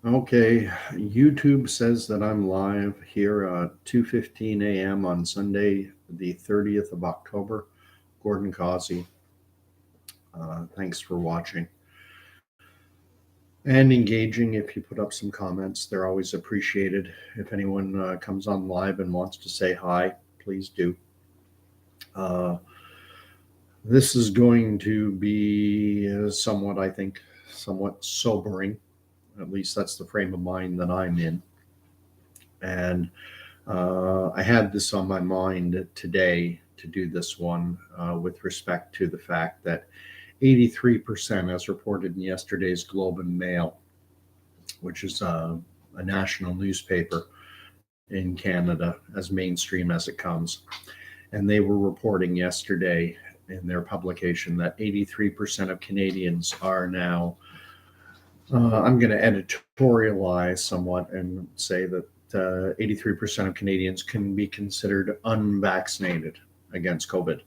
Okay, YouTube says that I'm live here at 2:15 a.m. on Sunday, the 30th of October. Gordon Causey, thanks for watching and engaging. If you put up some comments, they're always appreciated. If anyone comes on live and wants to say hi, please do. Uh, this is going to be somewhat, I think, somewhat sobering. At least that's the frame of mind that I'm in. And I had this on my mind today to do this one with respect to the fact that 83%, as reported in yesterday's Globe and Mail, which is a national newspaper in Canada, as mainstream as it comes, and they were reporting yesterday in their publication that 83% of Canadians are now, I'm going to editorialize somewhat and say that 83% of Canadians can be considered unvaccinated against COVID.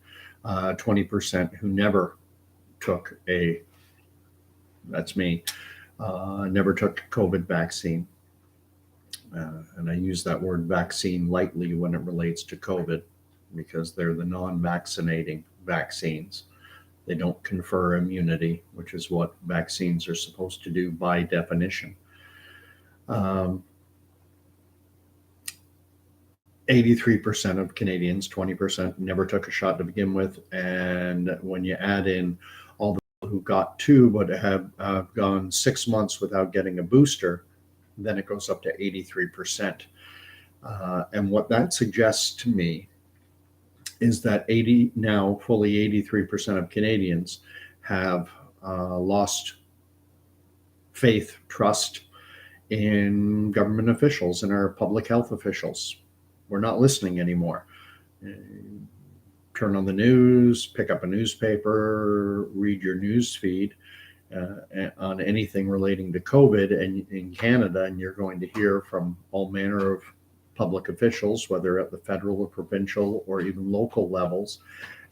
20% who never took that's me, never took COVID vaccine. And I use that word vaccine lightly when it relates to COVID because they're the non vaccinating vaccines. They don't confer immunity, which is what vaccines are supposed to do by definition. Um, 83% of Canadians, 20% never took a shot to begin with. And when you add in all the people who got two but have gone 6 months without getting a booster, then it goes up to 83%. And what that suggests to me is that fully 83% of Canadians have lost faith, trust in government officials and our public health officials. We're not listening anymore. Turn on the news, pick up a newspaper, read your news feed on anything relating to COVID and in Canada, and you're going to hear from all manner of public officials, whether at the federal or provincial or even local levels,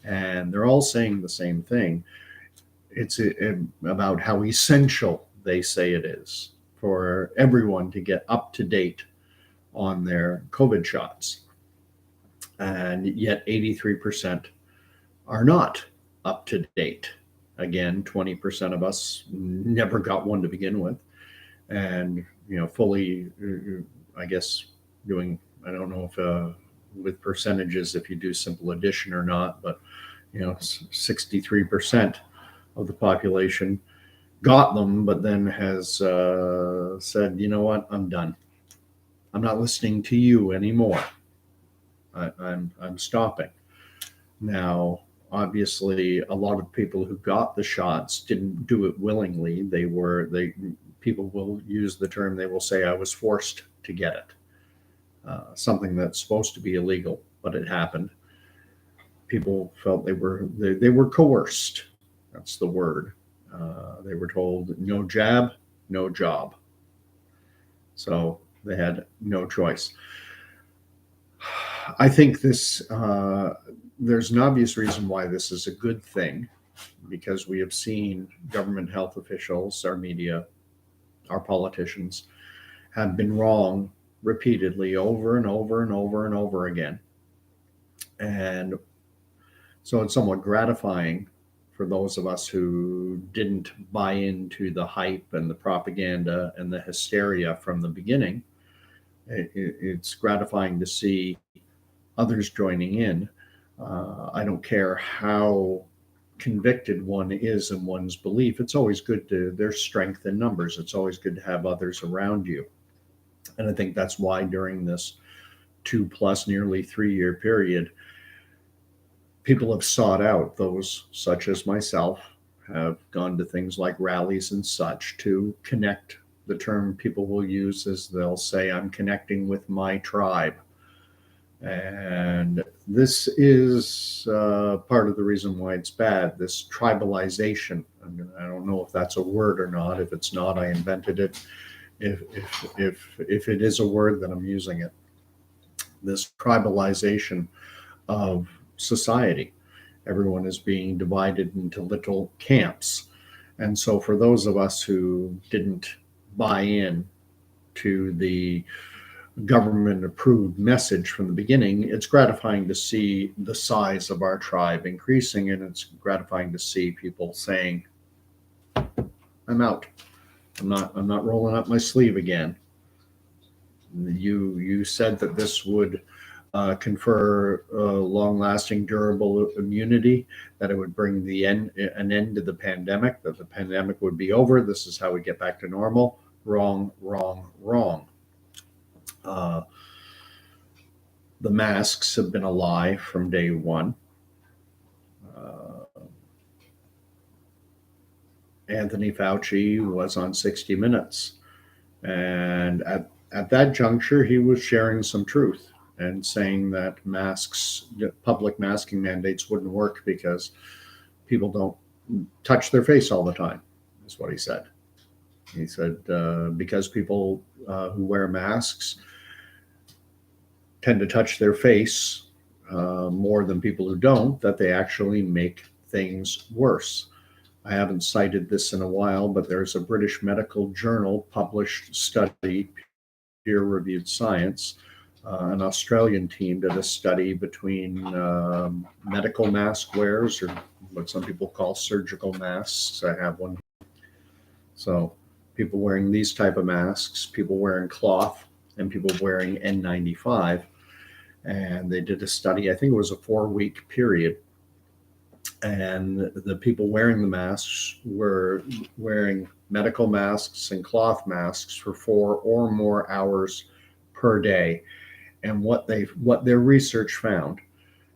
and they're all saying the same thing. It's about how essential they say it is for everyone to get up to date on their COVID shots. And yet 83% are not up to date. Again, 20% of us never got one to begin with. And, fully, I guess, I don't know if with percentages, if you do simple addition or not, but, 63% of the population got them, but then has said, you know what, I'm done. I'm not listening to you anymore. I'm stopping. Now, obviously, a lot of people who got the shots didn't do it willingly. People will use the term. They will say, "I was forced to get it," something that's supposed to be illegal, but it happened. People felt they were coerced. That's the word. They were told no jab, no job. So they had no choice. I think there's an obvious reason why this is a good thing, because we have seen government health officials, our media, our politicians have been wrong repeatedly over and over and over and over again. And so it's somewhat gratifying for those of us who didn't buy into the hype and the propaganda and the hysteria from the beginning. It's gratifying to see others joining in. I don't care how convicted one is in one's belief. It's always good there's strength in numbers. It's always good to have others around you. And I think that's why during this 2+ nearly 3 year period, people have sought out those such as myself, have gone to things like rallies and such to connect. The term people will use is they'll say, I'm connecting with my tribe. And this is part of the reason why it's bad, this tribalization. I don't know if that's a word or not. If it's not, I invented it. If it is a word, then I'm using it. This tribalization of society. Everyone is being divided into little camps. And so for those of us who didn't buy in to the government approved message from the beginning, it's gratifying to see the size of our tribe increasing, and it's gratifying to see people saying, I'm out. I'm not rolling up my sleeve again. You said that this would confer long-lasting, durable immunity, that it would bring an end to the pandemic, that the pandemic would be over. This is how we get back to normal. Wrong, wrong, wrong. The masks have been a lie from day one. Anthony Fauci was on 60 Minutes, and at that juncture, he was sharing some truth and saying that public masking mandates wouldn't work because people don't touch their face all the time, is what he said. He said because people who wear masks tend to touch their face more than people who don't, that they actually make things worse. I haven't cited this in a while, but there's a British medical journal published study, peer-reviewed science. An Australian team did a study between medical mask wearers, or what some people call surgical masks. I have one. So people wearing these type of masks, people wearing cloth, and people wearing N95. And they did a study, I think it was a 4-week period. And the people wearing the masks were wearing medical masks and cloth masks for 4 or more hours per day. And what their research found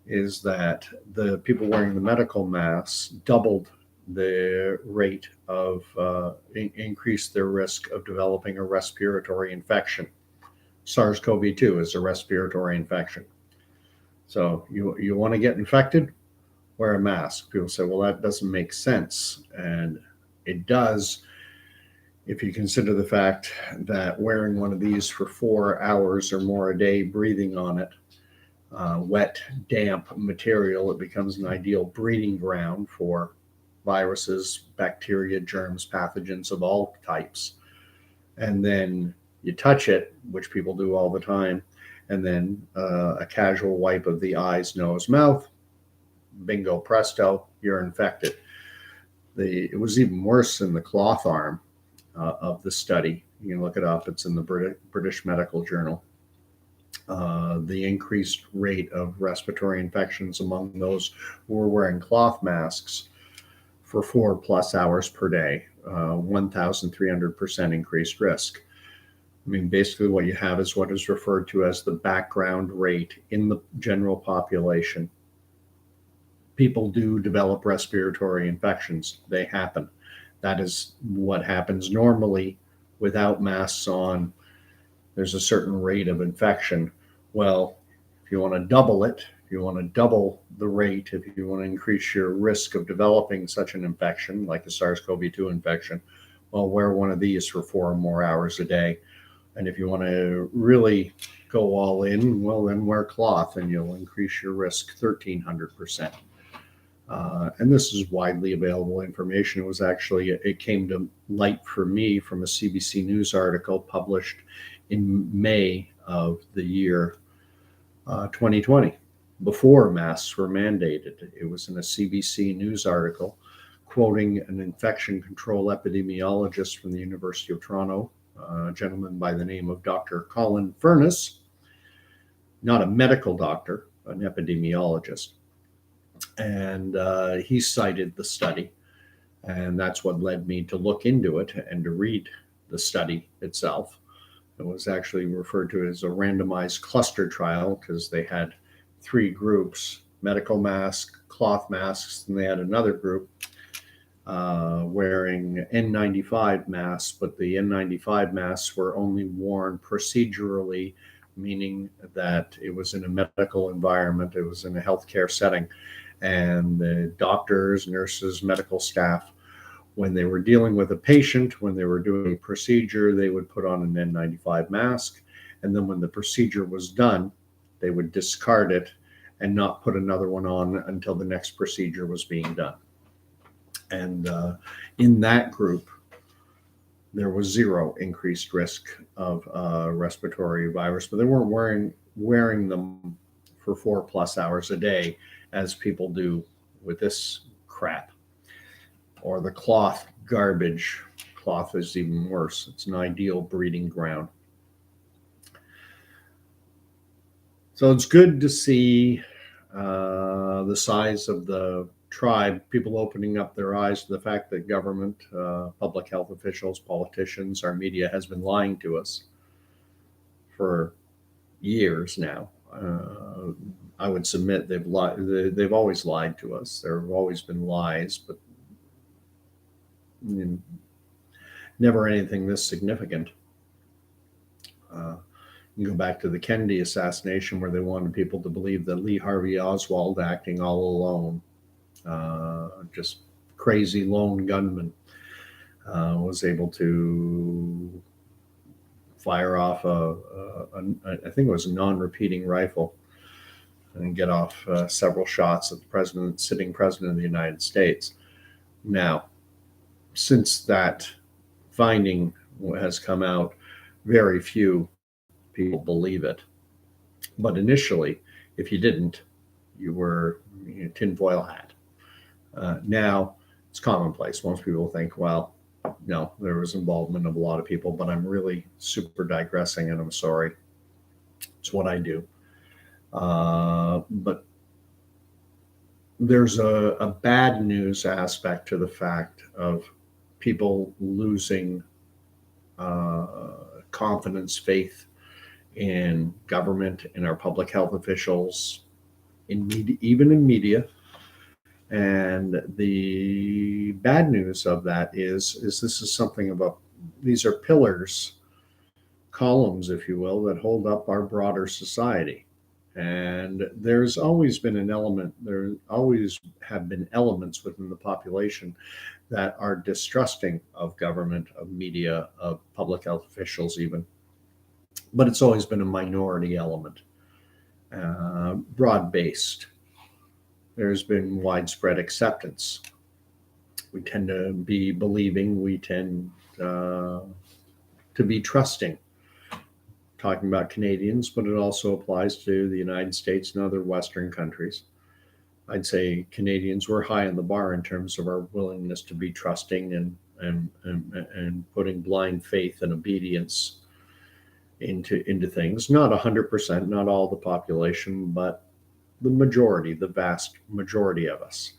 is that the people wearing the medical masks doubled the rate of increased their risk of developing a respiratory infection. SARS-CoV-2 is a respiratory infection. So you want to get infected? Wear a mask. People say, well, that doesn't make sense. And it does if you consider the fact that wearing one of these for 4 hours or more a day, breathing on it, wet, damp material, it becomes an ideal breeding ground for viruses, bacteria, germs, pathogens of all types. And then you touch it, which people do all the time, and then a casual wipe of the eyes, nose, mouth, bingo, presto, you're infected. It was even worse in the cloth arm of the study. You can look it up. It's in the British Medical Journal. The increased rate of respiratory infections among those who were wearing cloth masks for 4+ hours per day, 1,300% increased risk. I mean, basically what you have is what is referred to as the background rate in the general population. People do develop respiratory infections. They happen. That is what happens normally without masks on. There's a certain rate of infection. Well, if you want to double it, if you want to double the rate, if you want to increase your risk of developing such an infection, like the SARS-CoV-2 infection, well, wear one of these for 4 or more hours a day. And if you want to really go all in, well, then wear cloth and you'll increase your risk 1,300%. And this is widely available information. It came to light for me from a CBC News article published in May of the year 2020, before masks were mandated. It was in a CBC News article quoting an infection control epidemiologist from the University of Toronto, a gentleman by the name of Dr. Colin Furness, not a medical doctor, an epidemiologist. And he cited the study, and that's what led me to look into it and to read the study itself. It was actually referred to as a randomized cluster trial because they had 3 groups: medical mask, cloth masks, and they had another group wearing N95 masks, but the N95 masks were only worn procedurally, meaning that it was in a medical environment, it was in a healthcare setting. And the doctors, nurses, medical staff, when they were dealing with a patient, when they were doing a procedure, they would put on an N95 mask. And then when the procedure was done, they would discard it and not put another one on until the next procedure was being done. And in that group, there was zero increased risk of respiratory virus, but they weren't wearing them for 4+ hours a day as people do with this crap. Or the cloth garbage. Cloth is even worse. It's an ideal breeding ground. So it's good to see the size of the tribe, people opening up their eyes to the fact that government, public health officials, politicians, our media has been lying to us for years now. I would submit they've always lied to us. There have always been lies, but never anything this significant. You go back to the Kennedy assassination, where they wanted people to believe that Lee Harvey Oswald, acting all alone, just crazy lone gunman, was able to fire off I think it was a non-repeating rifle and get off several shots at the sitting president of the United States. Now, since that finding has come out, very few people believe it. But initially, if you didn't, you were tinfoil hat. Now it's commonplace. Most people think, well, no, there was involvement of a lot of people, but I'm really super digressing, and I'm sorry. It's what I do. But there's a bad news aspect to the fact of people losing confidence, faith in government, in our public health officials, in media, even in media. And the bad news of that is this is something about, these are pillars, columns, if you will, that hold up our broader society. And there's always been an element, there always have been elements within the population that are distrusting of government, of media, of public health officials even. But it's always been a minority element, broad-based. There's been widespread acceptance. We tend to be believing, we tend to be trusting. Talking about Canadians, but it also applies to the United States and other Western countries. I'd say Canadians were high on the bar in terms of our willingness to be trusting and putting blind faith and obedience into things. Not 100%, not all the population, but the majority, the vast majority of us.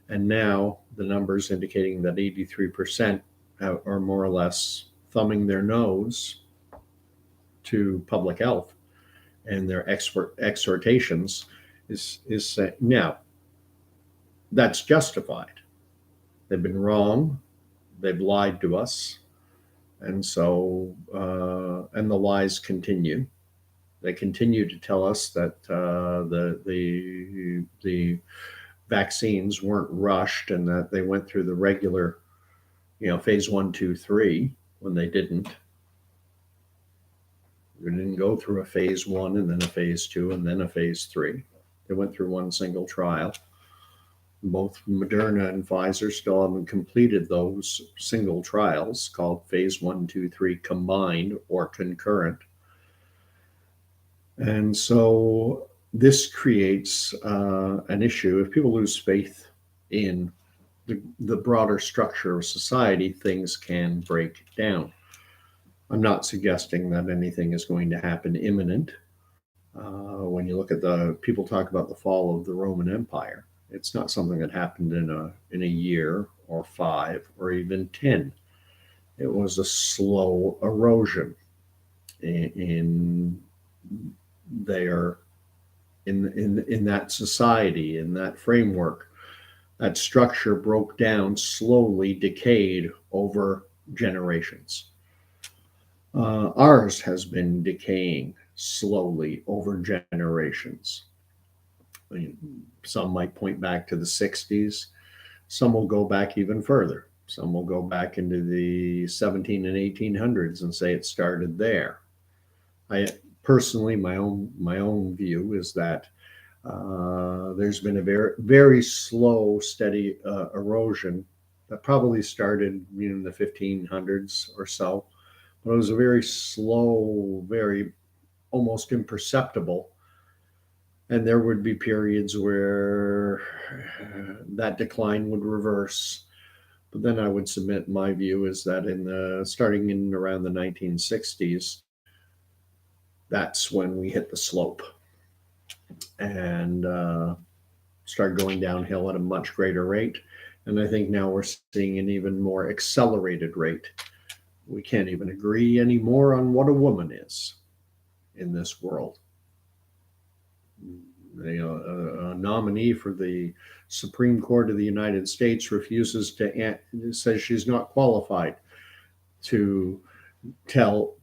And now the numbers indicating that 83% are more or less thumbing their nose to public health, and their exhortations is saying, now that's justified. They've been wrong. They've lied to us. And so, and the lies continue. They continue to tell us that the vaccines weren't rushed and that they went through the regular, phase 1, 2, 3, when they didn't. They didn't go through a phase 1 and then a phase 2 and then a phase 3. They went through one single trial. Both Moderna and Pfizer still haven't completed those single trials called phase 1, 2, 3 combined or concurrent. And so this creates an issue. If people lose faith in the broader structure of society, things can break down. I'm not suggesting that anything is going to happen imminent. When you look at people talk about the fall of the Roman Empire, it's not something that happened in a year or 5 or even 10. It was a slow erosion in that society, in that framework. That structure broke down, slowly decayed over generations. Ours has been decaying slowly over generations. Some might point back to the 60s. Some will go back even further. Some will go back into the 17 and 1800s and say it started there. I personally, my own view is that there's been a very, very slow, steady erosion That probably started in the 1500s or so, but it was a very slow, very almost imperceptible. And there would be periods where that decline would reverse. But then I would submit my view is that starting in around the 1960s, that's when we hit the slope and start going downhill at a much greater rate. And I think now we're seeing an even more accelerated rate. We can't even agree anymore on what a woman is in this world. A nominee for the Supreme Court of the United States says she's not qualified to tell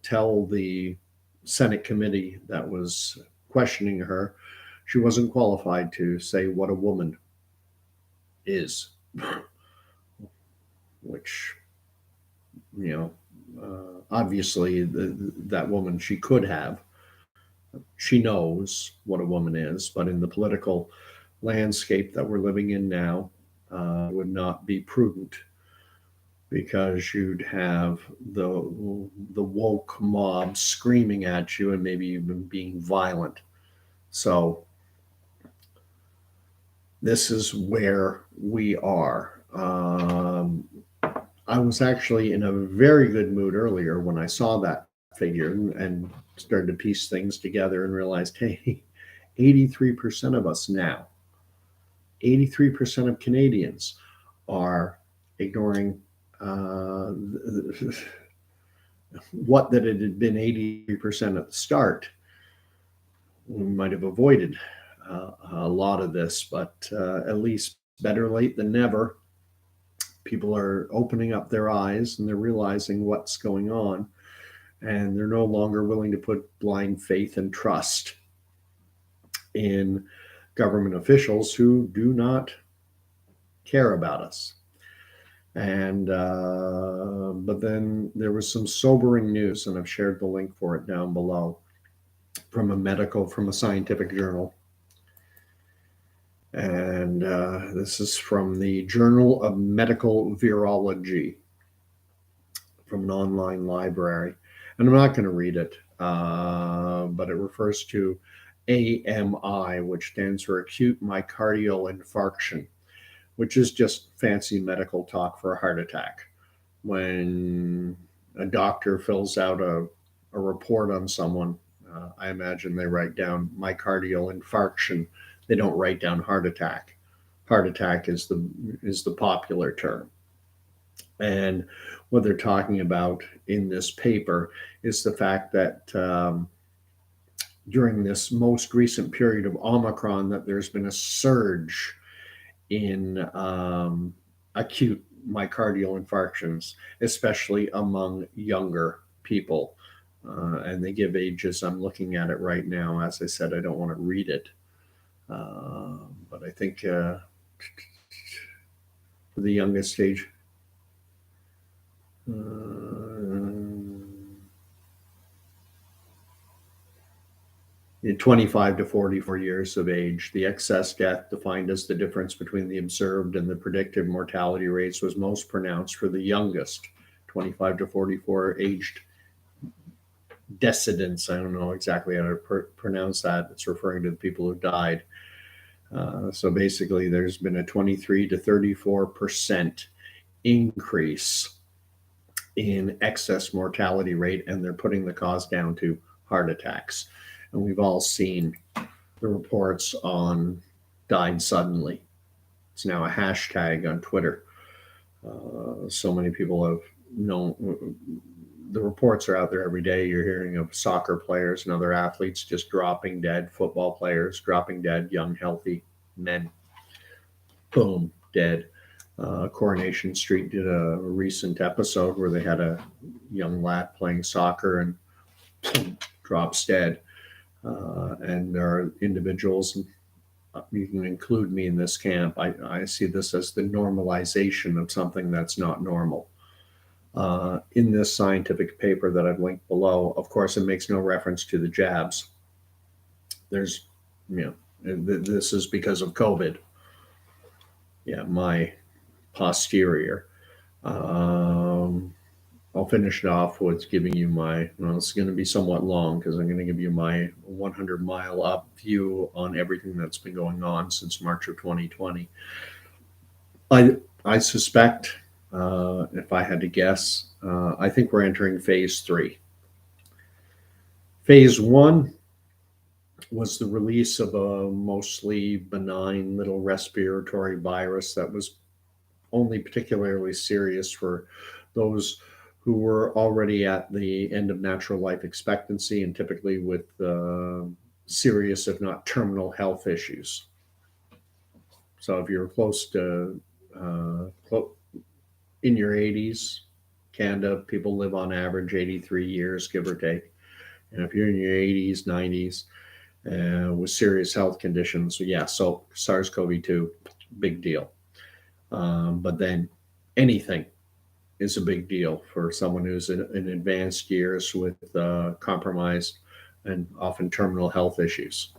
the Senate committee that was questioning her. She wasn't qualified to say what a woman is, which, obviously that woman, she could have. She knows what a woman is, but in the political landscape that we're living in now, would not be prudent, because you'd have the woke mob screaming at you and maybe even being violent. So this is where we are. I was actually in a very good mood earlier when I saw that figure and started to piece things together and realized, hey, 83% of us now, 83% of Canadians are ignoring what that it had been 83% at the start. We might have avoided a lot of this, but at least better late than never. People are opening up their eyes and they're realizing what's going on, and they're no longer willing to put blind faith and trust in government officials who do not care about us. And but then there was some sobering news, and I've shared the link for it down below, from a scientific journal. And this is from the Journal of Medical Virology, from an online library. And I'm not going to read it, but it refers to AMI, which stands for acute myocardial infarction, which is just fancy medical talk for a heart attack. When a doctor fills out a report on someone, I imagine they write down myocardial infarction. They don't write down heart attack. Heart attack is the popular term. And what they're talking about in this paper is the fact that during this most recent period of Omicron, that there's been a surge in acute myocardial infarctions, especially among younger people. And they give ages. I'm looking at it right now. As I said, I don't want to read it. But I think for the youngest age, 25 to 44 years of age, the excess death, defined as the difference between the observed and the predicted mortality rates, was most pronounced for the youngest, 25 to 44 aged decedents. I don't know exactly how to pronounce that. It's referring to the people who died. So basically, there's been a 23 to 34% increase in excess mortality rate, and they're putting the cause down to heart attacks. And we've all seen the reports on died suddenly. It's now a hashtag on Twitter. So many people have known. The reports are out there every day. You're hearing of soccer players and other athletes just dropping dead, football players dropping dead, young, healthy men. Boom, dead. Coronation Street did a recent episode where they had a young lad playing soccer and boom, drops dead. And there are individuals, you can include me in this camp. I see this as the normalization of something that's not normal. In this scientific paper that I've linked below, of course, it makes no reference to the jabs. This is because of COVID. Yeah, my posterior. Um, I'll finish it off with giving you my, well, it's going to be somewhat long because I'm going to give you my 100-mile up view on everything that's been going on since March of 2020. I suspect, if I had to guess, I think we're entering phase three. Phase one was the release of a mostly benign little respiratory virus that was only particularly serious for those who were already at the end of natural life expectancy and typically with serious, if not terminal, health issues. So if you're close to in your 80s, Canada, people live on average 83 years, give or take. And if you're in your 80s, 90s, with serious health conditions, so yeah, so SARS-CoV-2, big deal. But then anything is a big deal for someone who's in advanced years with compromised and often terminal health issues.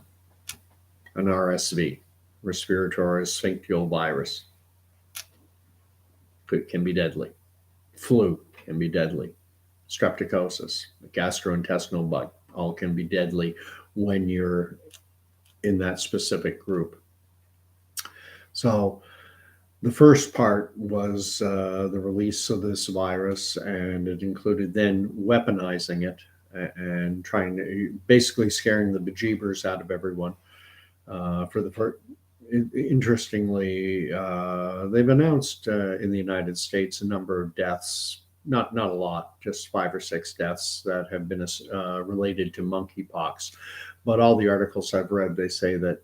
An RSV, respiratory syncytial virus, can be deadly. Flu can be deadly. Streptococcus, gastrointestinal bug, all can be deadly when you're in that specific group. So the first part was the release of this virus, and it included then weaponizing it and trying to basically scaring the bejeebers out of everyone. For the first, interestingly, they've announced in the United States a number of deaths. Not a lot, just 5 or 6 deaths that have been related to monkeypox. But all the articles I've read, they say that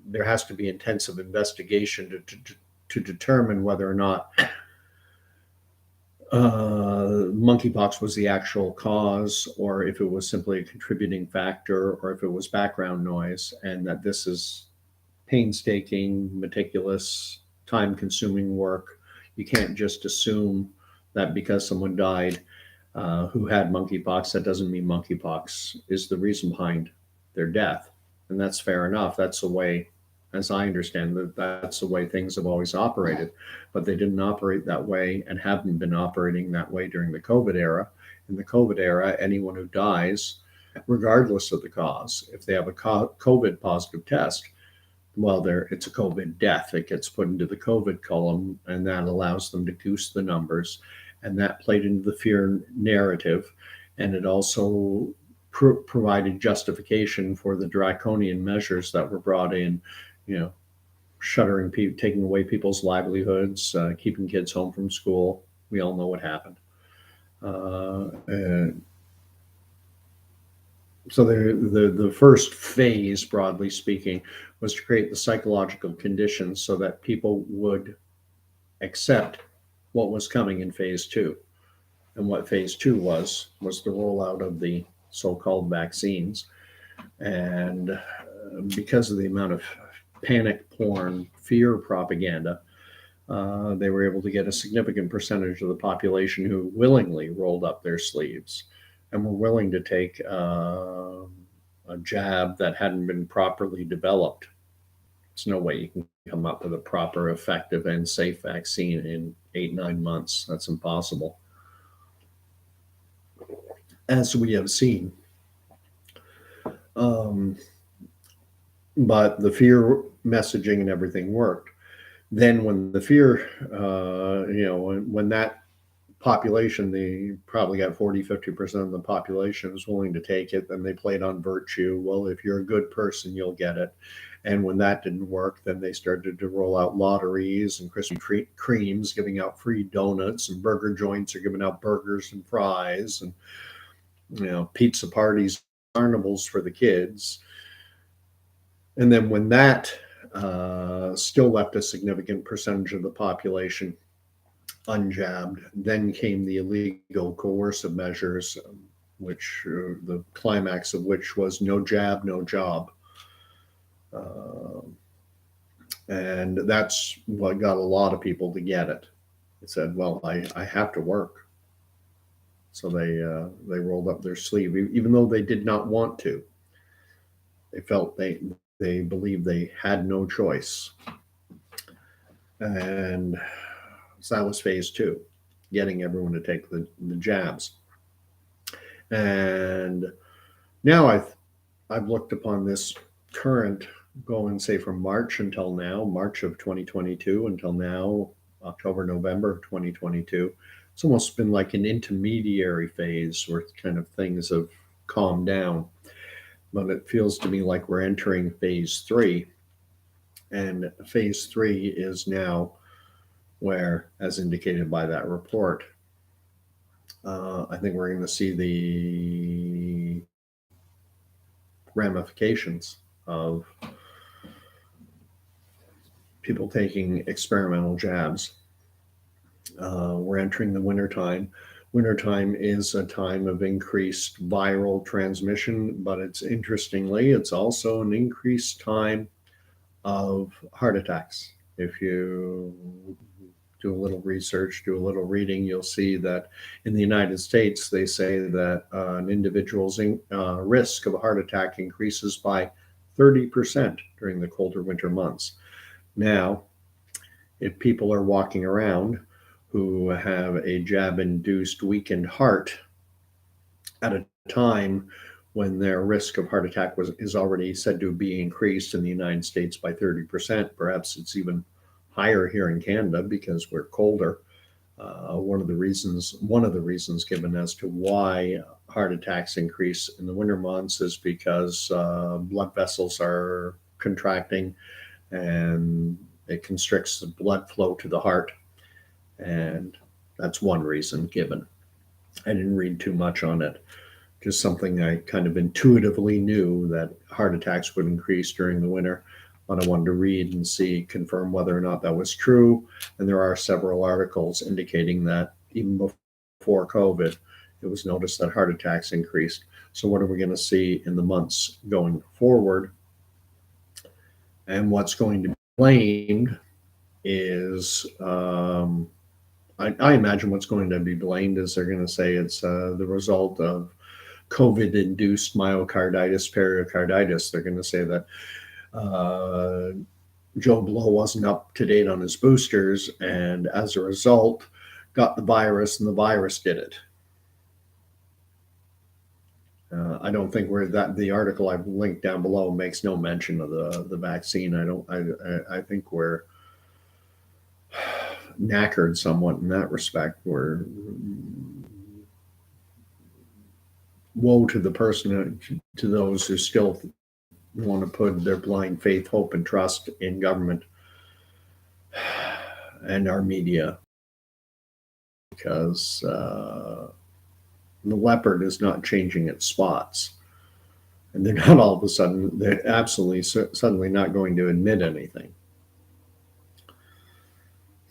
there has to be intensive investigation to determine whether or not monkeypox was the actual cause, or if it was simply a contributing factor, or if it was background noise, and that this is painstaking, meticulous, time consuming work. You can't just assume that because someone died who had monkeypox, that doesn't mean monkeypox is the reason behind their death. And that's fair enough. That's the way, as I understand it, that's the way things have always operated. But they didn't operate that way and haven't been operating that way during the COVID era. In the COVID era, anyone who dies, regardless of the cause, if they have a COVID positive test, well, it's a COVID death. It gets put into the COVID column, and that allows them to goose the numbers. And that played into the fear narrative. And it also provided justification for the draconian measures that were brought in, shuttering people, taking away people's livelihoods, keeping kids home from school. We all know what happened. So the first phase, broadly speaking, was to create the psychological conditions so that people would accept what was coming in phase two. And what phase two was the rollout of the so-called vaccines. And because of the amount of panic porn, fear propaganda, they were able to get a significant percentage of the population who willingly rolled up their sleeves and were willing to take a jab that hadn't been properly developed. There's no way you can come up with a proper, effective, and safe vaccine in 8-9 months. That's impossible. As we have seen. But the fear messaging and everything worked. Then when the fear, when that population, they probably got 40-50% of the population was willing to take it, then they played on virtue. Well, if you're a good person, you'll get it. And when that didn't work, then they started to roll out lotteries and Krispy Kremes giving out free donuts, and burger joints are giving out burgers and fries, and pizza parties, carnivals for the kids. And then when that still left a significant percentage of the population unjabbed, then came the illegal coercive measures, which the climax of which was no jab, no job. And that's what got a lot of people to get it. They said, well, I have to work. So they rolled up their sleeve, even though they did not want to. They felt they believed they had no choice. And So that was phase two, getting everyone to take the jabs. And now I've looked upon this current going, say, from March until now, March of 2022 until now, October, November of 2022. It's almost been like an intermediary phase where kind of things have calmed down. But it feels to me like we're entering phase three. And phase three is now where, as indicated by that report, I think we're going to see the ramifications of people taking experimental jabs. We're entering the wintertime. Wintertime is a time of increased viral transmission, but it's also an increased time of heart attacks. If you do a little research, do a little reading, you'll see that in the United States, they say that an individual's risk of a heart attack increases by 30% during the colder winter months. Now, if people are walking around who have a jab-induced weakened heart at a time when their risk of heart attack is already said to be increased in the United States by 30%, perhaps it's even higher here in Canada because we're colder. One of the reasons given as to why heart attacks increase in the winter months is because blood vessels are contracting and it constricts the blood flow to the heart. And that's one reason given. I didn't read too much on it. Just something I kind of intuitively knew that heart attacks would increase during the winter, but I wanted to read and confirm whether or not that was true. And there are several articles indicating that even before COVID, it was noticed that heart attacks increased. So what are we going to see in the months going forward? And what's going to be blamed is, I imagine what's going to be blamed is they're going to say it's the result of COVID-induced myocarditis, pericarditis. They're going to say that Joe Blow wasn't up to date on his boosters, and as a result, got the virus, and the virus did it. I don't think the article I've linked down below makes no mention of the vaccine. I think we're knackered somewhat in that respect. We're woe to the person, to those who still want to put their blind faith, hope, and trust in government and our media, because the leopard is not changing its spots, and they're absolutely suddenly not going to admit anything.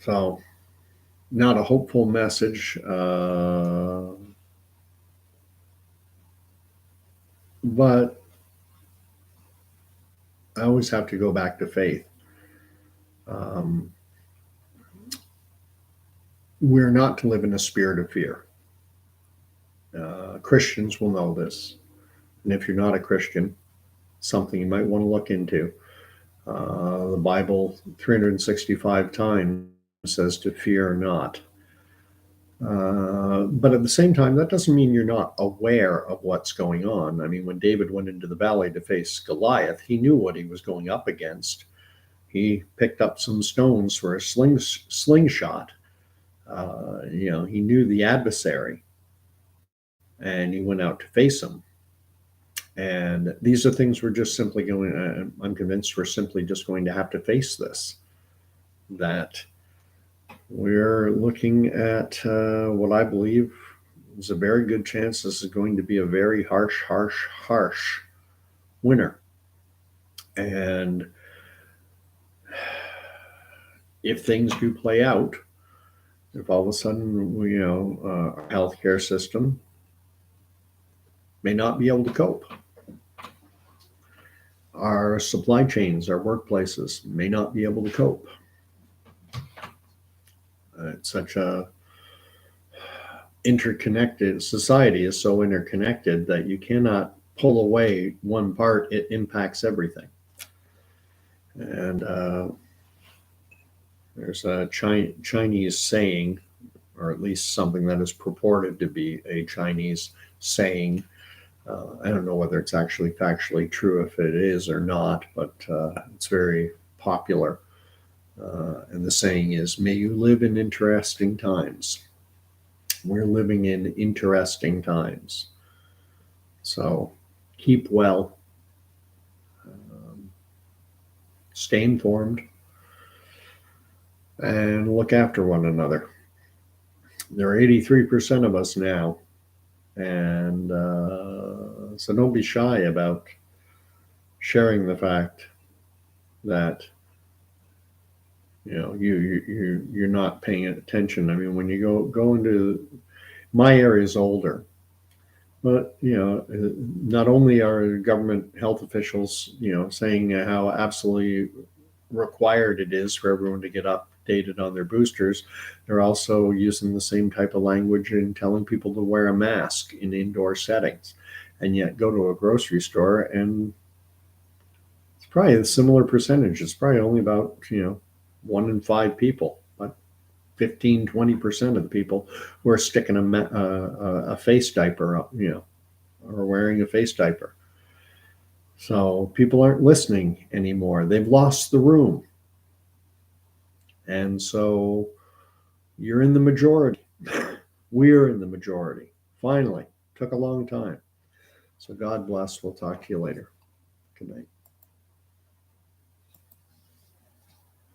So, not a hopeful message, but I always have to go back to faith. We're not to live in a spirit of fear. Christians will know this. And if you're not a Christian, something you might want to look into. The Bible 365 times says to fear not. But at the same time, that doesn't mean you're not aware of what's going on. I mean, when David went into the valley to face Goliath, he knew what he was going up against. He picked up some stones for a slingshot. He knew the adversary, and he went out to face him. And these are things we're just simply I'm convinced we're simply just going to have to face this. That we're looking at what I believe is a very good chance this is going to be a very harsh winter. And if things do play out, if all of a sudden, our healthcare system may not be able to cope, our supply chains, our workplaces may not be able to cope. It's such a interconnected society, is so interconnected that you cannot pull away one part. It impacts everything. And There's a Chinese saying, or at least something that is purported to be a Chinese saying. I don't know whether it's actually factually true if it is or not, but it's very popular. And the saying is, may you live in interesting times. We're living in interesting times. So keep well, stay informed, and look after one another. There are 83% of us now. And so don't be shy about sharing the fact that you're not paying attention. I mean, when you go into my area is older, but not only are government health officials saying how absolutely required it is for everyone to get updated on their boosters, they're also using the same type of language and telling people to wear a mask in indoor settings. And yet go to a grocery store and it's probably a similar percentage. It's probably only about 1 in 5 people, but 15-20% of the people who are sticking a face diaper up, or wearing a face diaper. So people aren't listening anymore. They've lost the room. And so you're in the majority. We're in the majority. Finally, took a long time. So God bless. We'll talk to you later. Good night.